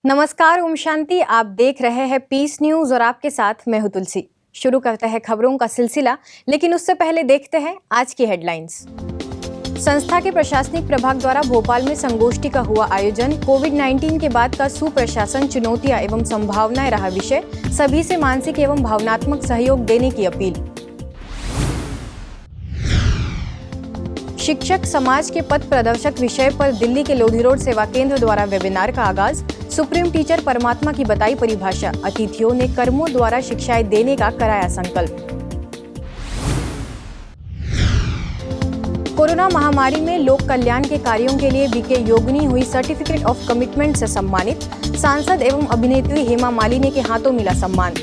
नमस्कार, ओम शांति। आप देख रहे हैं पीस न्यूज और आपके साथ मैं हूं तुलसी। शुरू करते हैं खबरों का सिलसिला, लेकिन उससे पहले देखते हैं आज की हेडलाइंस। संस्था के प्रशासनिक प्रभाग द्वारा भोपाल में संगोष्ठी का हुआ आयोजन। कोविड-19 के बाद का सुप्रशासन, चुनौतियां एवं संभावनाएं रहा विषय। सभी से मानसिक एवं भावनात्मक सहयोग देने की अपील। शिक्षक समाज के पथ प्रदर्शक विषय पर दिल्ली के लोधी रोड सेवा केंद्र द्वारा वेबिनार का आगाज। सुप्रीम टीचर परमात्मा की बताई परिभाषा। अतिथियों ने कर्मों द्वारा शिक्षाएं देने का कराया संकल्प। कोरोना महामारी में लोक कल्याण के कार्यों के लिए बीके योगिनी हुई सर्टिफिकेट ऑफ कमिटमेंट से सम्मानित। सांसद एवं अभिनेत्री हेमा मालिनी के हाथों मिला सम्मान।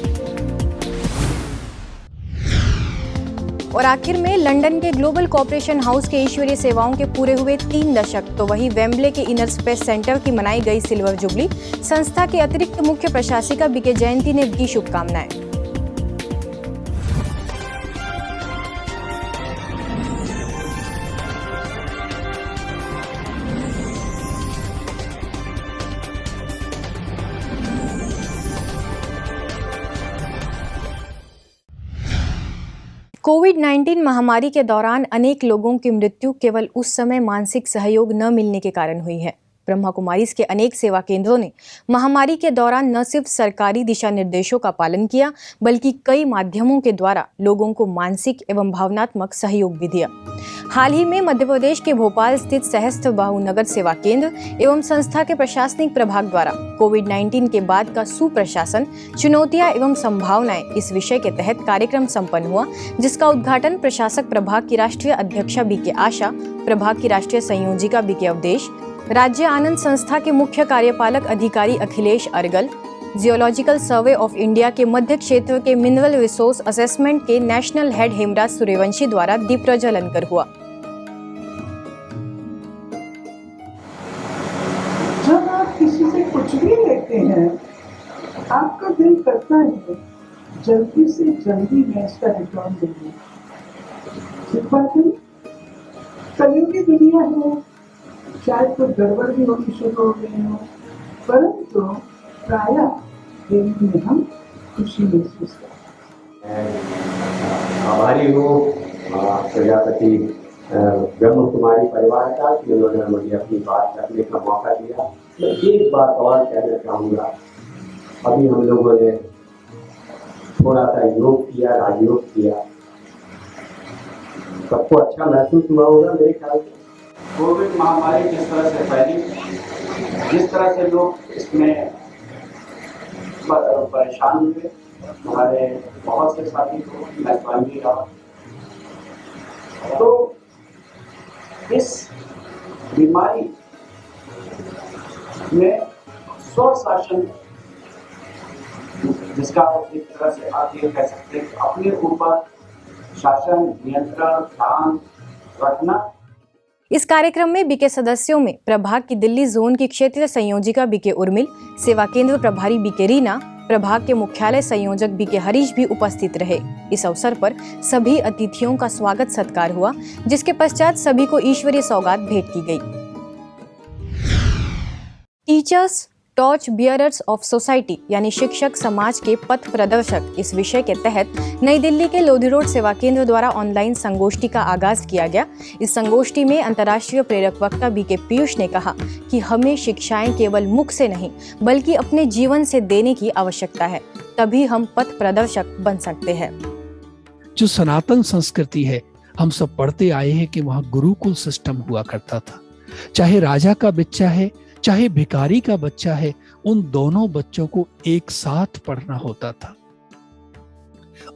और आखिर में लंदन के ग्लोबल कॉर्पोरेशन हाउस के ईश्वरीय सेवाओं के पूरे हुए 3 दशक, तो वही वेम्बले के इनर स्पेस सेंटर की मनाई गई सिल्वर जुबली। संस्था के अतिरिक्त मुख्य प्रशासिका बीके जयंती ने दी शुभकामनाएं। कोविड-19 महामारी के दौरान अनेक लोगों की मृत्यु केवल उस समय मानसिक सहयोग न मिलने के कारण हुई है। ब्रह्मा कुमारीज के अनेक सेवा केंद्रों ने महामारी के दौरान न सिर्फ सरकारी दिशा निर्देशों का पालन किया, बल्कि कई माध्यमों के द्वारा लोगों को मानसिक एवं भावनात्मक सहयोग भी दिया। हाल ही में मध्य प्रदेश के भोपाल स्थित सहस्त्रबाहु नगर सेवा केंद्र एवं संस्था के प्रशासनिक प्रभाग द्वारा कोविड-19 के बाद का सुप्रशासन, चुनौतियां एवं संभावनाएं इस विषय के तहत कार्यक्रम संपन्न हुआ, जिसका उद्घाटन प्रशासक प्रभाग की राष्ट्रीय अध्यक्षा बीके आशा, प्रभाग की राष्ट्रीय संयोजिका बीके अवधेश, राज्य आनंद संस्था के मुख्य कार्यपालक अधिकारी Akhilesh Argal, geological survey of India के मध्य क्षेत्र के मिनरल रिसोर्स असेसमेंट के नेशनल हेड हेमराज सूर्यवंशी द्वारा दीप प्रज्वलन कर हुआ। जब आप किसी से कुछ भी लेते हैं, आपका दिल करता है जल्दी से जल्दी मैं इसका रिटर्न दूंगी। ठीक बात है। कलयुग की दुनिया है, शायद कोई गड़बड़ भी होनी शुरू हो गई हो, परंतु प्रायः देने में हम खुशी महसूस करते हैं। आभारी हूँ प्रजापति ब्रह्म कुमारी परिवार का कि उन्होंने मुझे अपनी बात रखने का मौका दिया। मैं एक बात और कहना चाहूँगा। अभी हम लोगों ने थोड़ा सा योग किया, राजयोग किया, सबको अच्छा महसूस हुआ होगा मेरे ख्याल से। कोविड महामारी जिस तरह से फैली, जिस तरह से लोग इसमें परेशान हुए, हमारे बहुत से साथी को मेहमान भी रहा, तो इस बीमारी में स्वशासन, जिसका एक तरह से आप ये कह सकते हैं अपने ऊपर शासन, नियंत्रण, ध्यान रखना। इस कार्यक्रम में बीके सदस्यों में प्रभाग की दिल्ली जोन की क्षेत्रीय संयोजिका बीके उर्मिल, सेवा केंद्र प्रभारी बीके रीना, प्रभाग के मुख्यालय संयोजक बीके हरीश भी उपस्थित रहे। इस अवसर पर सभी अतिथियों का स्वागत सत्कार हुआ, जिसके पश्चात सभी को ईश्वरीय सौगात भेंट की गई। Teachers torch bearers of society यानी शिक्षक समाज के पथ प्रदर्शक, इस विषय के तहत नई दिल्ली के लोधी रोड सेवा केंद्र द्वारा ऑनलाइन संगोष्ठी का आगाज किया गया। इस संगोष्ठी में अंतर्राष्ट्रीय प्रेरक वक्ता बीके पीयूष ने कहा कि हमें शिक्षाएं केवल मुख से नहीं बल्कि अपने जीवन से देने की आवश्यकता है, तभी हम पथ प्रदर्शक बन सकते हैं। जो सनातन संस्कृति है, हम सब पढ़ते आए हैं कि वहाँ गुरुकुल सिस्टम हुआ करता था। चाहे राजा का बच्चा है, चाहे भिखारी का बच्चा है, उन दोनों बच्चों को एक साथ पढ़ना होता था।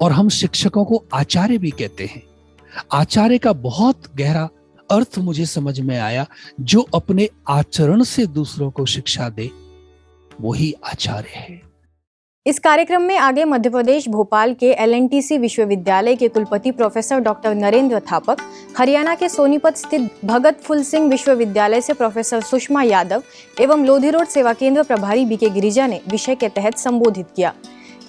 और हम शिक्षकों को आचार्य भी कहते हैं। आचार्य का बहुत गहरा अर्थ मुझे समझ में आया, जो अपने आचरण से दूसरों को शिक्षा दे, वही आचार्य है। इस कार्यक्रम में आगे मध्य प्रदेश भोपाल के LNTC विश्वविद्यालय के कुलपति प्रोफेसर डॉक्टर नरेंद्र थापक, हरियाणा के सोनीपत स्थित भगत फुल सिंह विश्वविद्यालय से प्रोफेसर सुषमा यादव एवं लोधी रोड सेवा केंद्र प्रभारी बीके गिरिजा ने विषय के तहत संबोधित किया।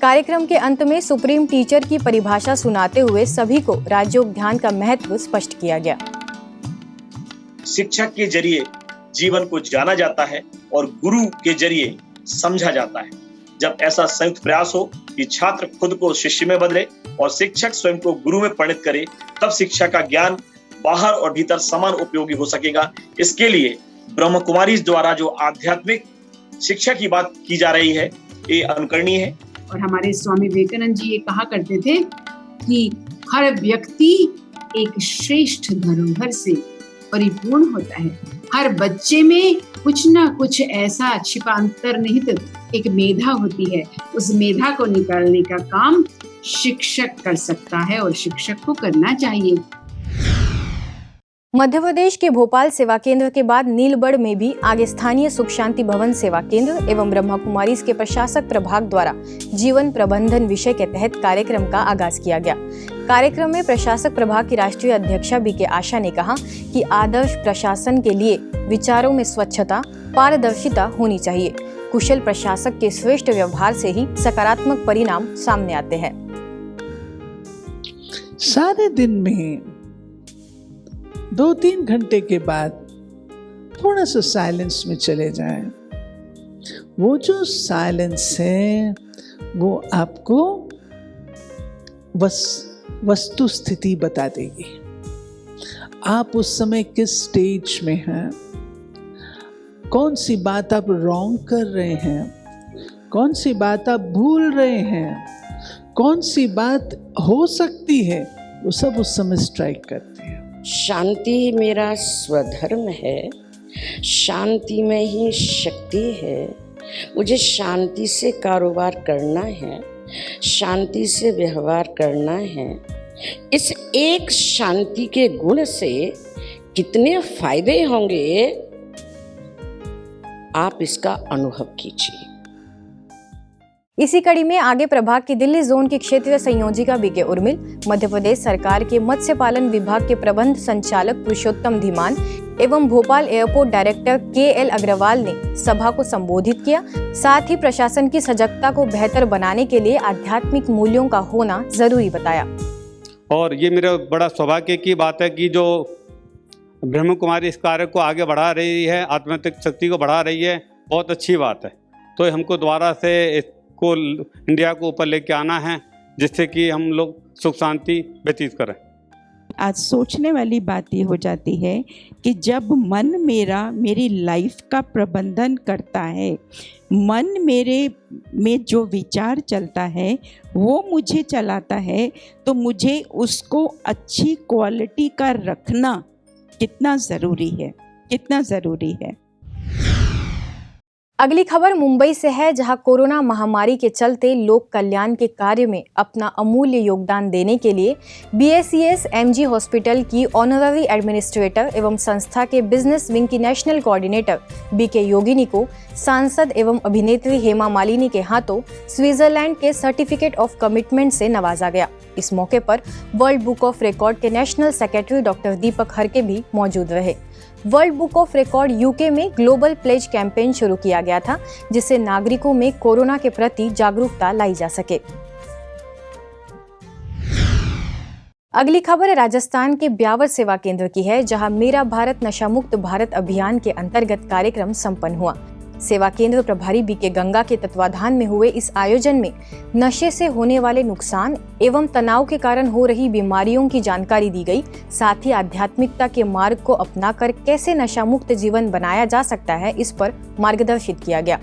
कार्यक्रम के अंत में सुप्रीम टीचर की परिभाषा सुनाते हुए सभी को राजयोग ध्यान का महत्व स्पष्ट किया गया। शिक्षक के जरिए जीवन को जाना जाता है और गुरु के जरिए समझा जाता है। जब ऐसा संयुक्त प्रयास हो कि छात्र खुद को शिष्य में बदले और शिक्षक स्वयं को गुरु में परिणत करे, तब शिक्षा का ज्ञान बाहर और भीतर समान उपयोगी हो सकेगा। इसके लिए ब्रह्म कुमारी द्वारा जो आध्यात्मिक शिक्षा की बात की जा रही है, ये अनुकरणीय है। और हमारे स्वामी विवेकानंद जी ये कहा करते थे कि हर व्यक्ति एक श्रेष्ठ धरोहर से परिपूर्ण होता है। हर बच्चे में कुछ ना कुछ ऐसा छिपा अंतर्निहित एक मेधा होती है। उस मेधा को निकालने का काम शिक्षक कर सकता है और शिक्षक को करना चाहिए। मध्य प्रदेश के भोपाल सेवा केंद्र के बाद नीलबढ़ में भी आगे स्थानीय सुख शांति भवन सेवा केंद्र एवं ब्रह्मा कुमारीज के प्रशासक प्रभाग द्वारा जीवन प्रबंधन विषय के तहत कार्यक्रम का आगाज किया गया। कार्यक्रम में प्रशासक प्रभाग की राष्ट्रीय अध्यक्षा बीके आशा ने कहा कि आदर्श प्रशासन के लिए विचारों में स्वच्छता, पारदर्शिता होनी चाहिए। कुशल प्रशासक के श्रेष्ठ व्यवहार से ही सकारात्मक परिणाम सामने आते हैं। सारे दिन में 2-3 घंटे के बाद थोड़ा सा साइलेंस में चले जाएं। वो जो साइलेंस है वो आपको वस्तु स्थिति बता देगी। आप उस समय किस स्टेज में हैं, कौन सी बात आप रॉन्ग कर रहे हैं, कौन सी बात आप भूल रहे हैं, कौन सी बात हो सकती है, वो सब उस समय स्ट्राइक करते हैं। शांति मेरा स्वधर्म है, शांति में ही शक्ति है। मुझे शांति से कारोबार करना है, शांति से व्यवहार करना है। इस एक शांति के गुण से कितने फायदे होंगे, आप इसका अनुभव कीजिए। इसी कड़ी में आगे प्रभाग की दिल्ली जोन की क्षेत्रीय संयोजिका बीके उर्मिल, मध्य प्रदेश सरकार के मत्स्य पालन विभाग के प्रबंध संचालक पुरुषोत्तम धीमान एवं Bhopal airport director KL Agarwal ने सभा को संबोधित किया। साथ ही प्रशासन की सजगता को बेहतर बनाने के लिए आध्यात्मिक मूल्यों का होना जरूरी बताया। और ये मेरा बड़ा सौभाग्य की बात है कि जो ब्रह्म कुमारी इस कार्य को आगे बढ़ा रही है, आध्यात्मिक शक्ति को बढ़ा रही है, बहुत अच्छी बात है। तो हमको दोबारा से को इंडिया को ऊपर लेके आना है, जिससे कि हम लोग सुख शांति व्यतीत करें। आज सोचने वाली बात ये हो जाती है कि जब मन मेरा मेरी लाइफ का प्रबंधन करता है, मन मेरे में जो विचार चलता है वो मुझे चलाता है, तो मुझे उसको अच्छी क्वालिटी का रखना कितना ज़रूरी है, कितना ज़रूरी है। अगली खबर मुंबई से है, जहां कोरोना महामारी के चलते लोक कल्याण के कार्य में अपना अमूल्य योगदान देने के लिए BACS MG हॉस्पिटल की ऑनररी एडमिनिस्ट्रेटर एवं संस्था के बिजनेस विंग की नेशनल कोऑर्डिनेटर BK योगिनी को सांसद एवं अभिनेत्री हेमा मालिनी के हाथों स्विट्जरलैंड के सर्टिफिकेट ऑफ कमिटमेंट से नवाजा गया। इस मौके पर वर्ल्ड बुक ऑफ रिकॉर्ड के नेशनल सेक्रेटरी डॉक्टर दीपक हरके भी मौजूद रहे। World book of record UK में ग्लोबल प्लेज कैंपेन शुरू किया गया था, जिससे नागरिकों में कोरोना के प्रति जागरूकता लाई जा सके। अगली खबर राजस्थान के ब्यावर सेवा केंद्र की है, जहां मेरा भारत नशा मुक्त भारत अभियान के अंतर्गत कार्यक्रम संपन्न हुआ। सेवा केंद्र प्रभारी BK गंगा के तत्वाधान में हुए इस आयोजन में नशे से होने वाले नुकसान एवं तनाव के कारण हो रही बीमारियों की जानकारी दी गई। साथ ही आध्यात्मिकता के मार्ग को अपनाकर कैसे नशा मुक्त जीवन बनाया जा सकता है, इस पर मार्गदर्शित किया गया।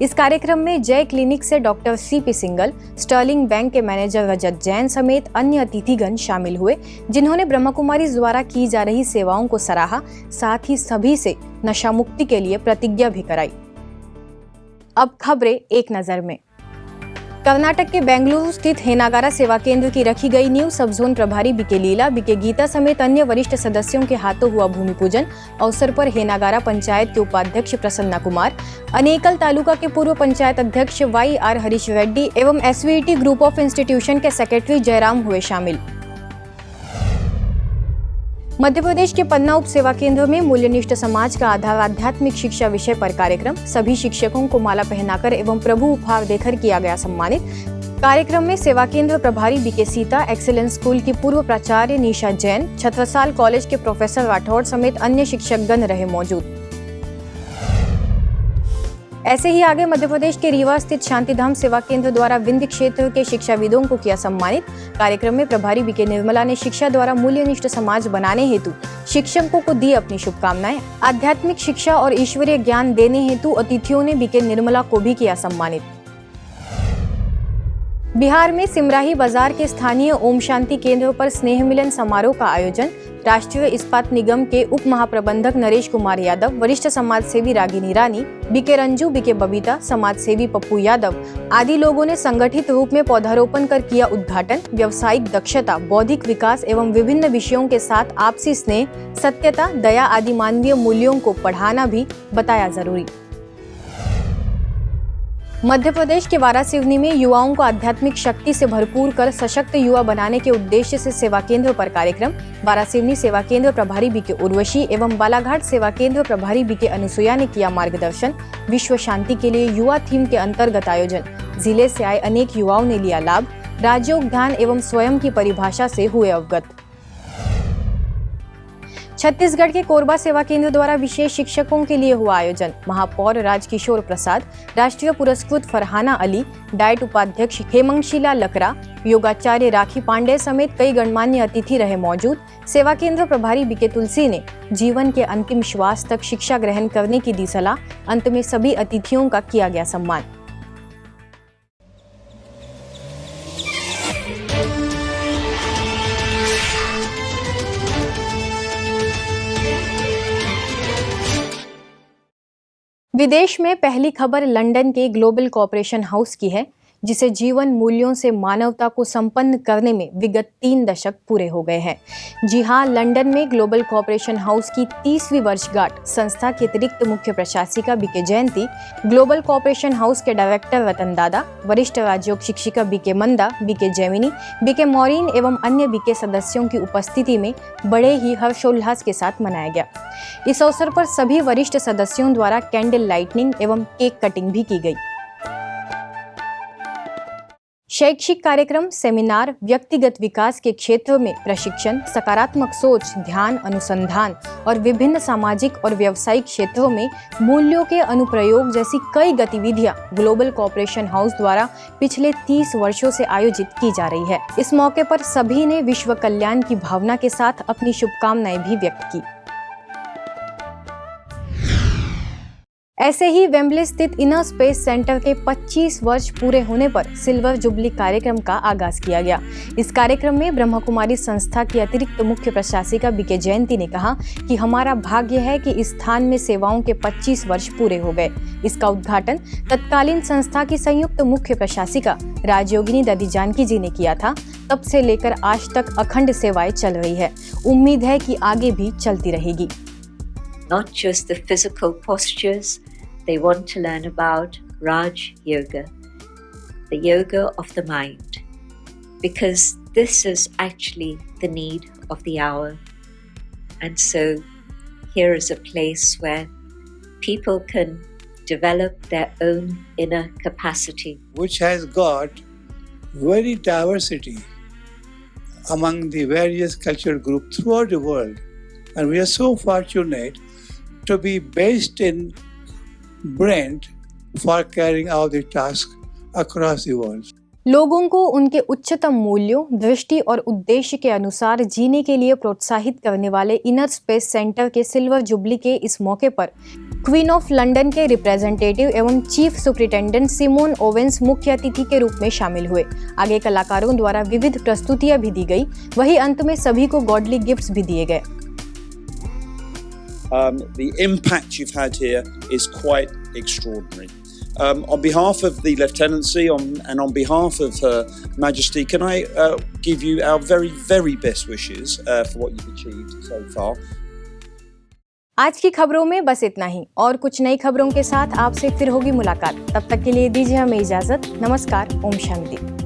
इस कार्यक्रम में जय क्लिनिक से doctor CP Singhal, sterling bank के मैनेजर रजत जैन समेत अन्य अतिथिगण शामिल हुए, जिन्होंने ब्रह्मा कुमारी द्वारा की जा रही सेवाओं को सराहा। साथ ही सभी से नशा मुक्ति के लिए प्रतिज्ञा भी कराई। अब खबरें एक नजर में। कर्नाटक के बेंगलुरु स्थित हेनागारा सेवा केंद्र की रखी गई न्यू सब जोन प्रभारी BK लीला, BK गीता समेत अन्य वरिष्ठ सदस्यों के हाथों हुआ भूमि पूजन। अवसर पर हेनागारा पंचायत के उपाध्यक्ष प्रसन्ना कुमार, अनेकल तालुका के पूर्व पंचायत अध्यक्ष YR हरीश रेड्डी एवं SVT ग्रुप ऑफ इंस्टीट्यूशन के सेक्रेटरी जयराम हुए शामिल। मध्य प्रदेश के पन्ना उप सेवा केंद्र में मूल्यनिष्ठ समाज का आधार आध्यात्मिक शिक्षा विषय पर कार्यक्रम। सभी शिक्षकों को माला पहनाकर एवं प्रभु उपहार देकर किया गया सम्मानित। कार्यक्रम में सेवा केंद्र प्रभारी BK सीता, एक्सीलेंस स्कूल की पूर्व प्राचार्य निशा जैन, छत्रसाल कॉलेज के प्रोफेसर राठौड़ समेत अन्य शिक्षकगण रहे मौजूद। ऐसे ही आगे मध्य प्रदेश के रीवा स्थित शांतिधाम सेवा केंद्र द्वारा विंध्य क्षेत्र के शिक्षाविदों को किया सम्मानित। कार्यक्रम में प्रभारी बीके निर्मला ने शिक्षा द्वारा मूल्यनिष्ठ समाज बनाने हेतु शिक्षकों को दी अपनी शुभकामनाएं। आध्यात्मिक शिक्षा और ईश्वरीय ज्ञान देने हेतु अतिथियों ने बीके निर्मला को भी किया सम्मानित। बिहार में सिमराही बाजार के स्थानीय ओम शांति केंद्र पर स्नेह मिलन समारोह का आयोजन राष्ट्रीय इस्पात निगम के उप महाप्रबंधक नरेश कुमार यादव, वरिष्ठ समाज सेवी रागिनी रानी, बीके रंजू, बीके बबीता, समाज सेवी पप्पू यादव आदि लोगों ने संगठित रूप में पौधारोपण कर किया उद्घाटन। व्यावसायिक दक्षता, बौद्धिक विकास एवं विभिन्न विषयों के साथ आपसी स्नेह, सत्यता, दया आदि मानवीय मूल्यों को पढ़ाना भी बताया जरूरी। मध्य प्रदेश के वारासिवनी में युवाओं को आध्यात्मिक शक्ति से भरपूर कर सशक्त युवा बनाने के उद्देश्य से सेवा केंद्र पर कार्यक्रम। वारासिवनी सेवा केंद्र प्रभारी बीके उर्वशी एवं बालाघाट सेवा केंद्र प्रभारी बीके अनुसुया ने किया मार्गदर्शन। विश्व शांति के लिए युवा थीम के अंतर्गत आयोजन। जिले से आए अनेक युवाओं ने लिया लाभ। राजयोग, ध्यान एवं स्वयं की परिभाषा से हुए अवगत। छत्तीसगढ़ के कोरबा सेवा केंद्र द्वारा विशेष शिक्षकों के लिए हुआ आयोजन। महापौर राजकिशोर प्रसाद, राष्ट्रीय पुरस्कृत फरहाना अली, डाइट उपाध्यक्ष हेमंगशीला लकरा, योगाचार्य राखी पांडे समेत कई गणमान्य अतिथि रहे मौजूद। सेवा केंद्र प्रभारी बीके तुलसी ने जीवन के अंतिम श्वास तक शिक्षा ग्रहण करने की दी सलाह। अंत में सभी अतिथियों का किया गया सम्मान। विदेश में पहली खबर लंदन के ग्लोबल कॉर्पोरेशन हाउस की है, जिसे जीवन मूल्यों से मानवता को संपन्न करने में विगत 3 दशक पूरे हो गए हैं। जी हां, लंदन में ग्लोबल कॉर्पोरेशन हाउस की 30वीं वर्षगांठ संस्था की अतिरिक्त मुख्य प्रशासिका बीके जयंती, ग्लोबल कॉर्पोरेशन हाउस के डायरेक्टर रतन दादा, वरिष्ठ राजयोग शिक्षिका बीके मंदा, बीके जैमिनी, बीके मौरीन एवं अन्य बीके सदस्यों की उपस्थिति में बड़े ही हर्षोल्लास के साथ मनाया गया। इस अवसर पर सभी वरिष्ठ सदस्यों द्वारा कैंडल लाइटनिंग एवं केक कटिंग भी की गई। शैक्षिक कार्यक्रम, सेमिनार, व्यक्तिगत विकास के क्षेत्र में प्रशिक्षण, सकारात्मक सोच, ध्यान, अनुसंधान और विभिन्न सामाजिक और व्यावसायिक क्षेत्रों में मूल्यों के अनुप्रयोग जैसी कई गतिविधियां ग्लोबल कॉर्पोरेशन हाउस द्वारा पिछले 30 वर्षों से आयोजित की जा रही है। इस मौके पर सभी ने विश्व कल्याण की भावना के साथ अपनी शुभकामनाएं भी व्यक्त की। ऐसे ही वेम्बले स्थित इनर स्पेस सेंटर के 25 वर्ष पूरे होने पर सिल्वर जुबली कार्यक्रम का आगाज किया गया। इस कार्यक्रम में ब्रह्म कुमारी संस्था की अतिरिक्त मुख्य प्रशासिका बीके जयंती ने कहा कि हमारा भाग्य है कि इस स्थान में सेवाओं के 25 वर्ष पूरे हो गए। इसका उद्घाटन तत्कालीन संस्था की संयुक्त मुख्य प्रशासिका राजयोगिनी ददी जानकी जी ने किया था। तब से लेकर आज तक अखंड सेवाएं चल रही है। उम्मीद है कि आगे भी चलती रहेगी। Not just the physical postures, they want to learn about Raj Yoga, the yoga of the mind, because this is actually the need of the hour. And so here is a place where people can develop their own inner capacity, which has got very diversity among the various cultural groups throughout the world. And we are so fortunate to be based in Brent for carrying out the task across the world. लोगों को उनके उच्चतम मूल्यों, दृष्टि और उद्देश्य के अनुसार जीने के लिए प्रोत्साहित करने वाले इनर स्पेस सेंटर के सिल्वर जुबली के इस मौके पर क्वीन ऑफ लंदन के रिप्रेजेंटेटिव एवं चीफ सुपरिटेंडेंट सिमोन ओवेंस मुख्य अतिथि के रूप में शामिल हुए। आगे कलाकारों द्वारा विविध प्रस्तुतियां भी दी गई। वहीं अंत में सभी को गॉडली गिफ्ट्स भी दिए गए। The impact you've had here is quite extraordinary. On behalf of the Lieutenancy and on behalf of Her Majesty, can I give you our very, very best wishes for what you've achieved so far. आज की खबरों में बस इतना ही, और कुछ नई खबरों के साथ आपसे फिर होगी मुलाकात। तब तक के लिए दीजिए हमें इजाजत। नमस्कार। ओम शांति।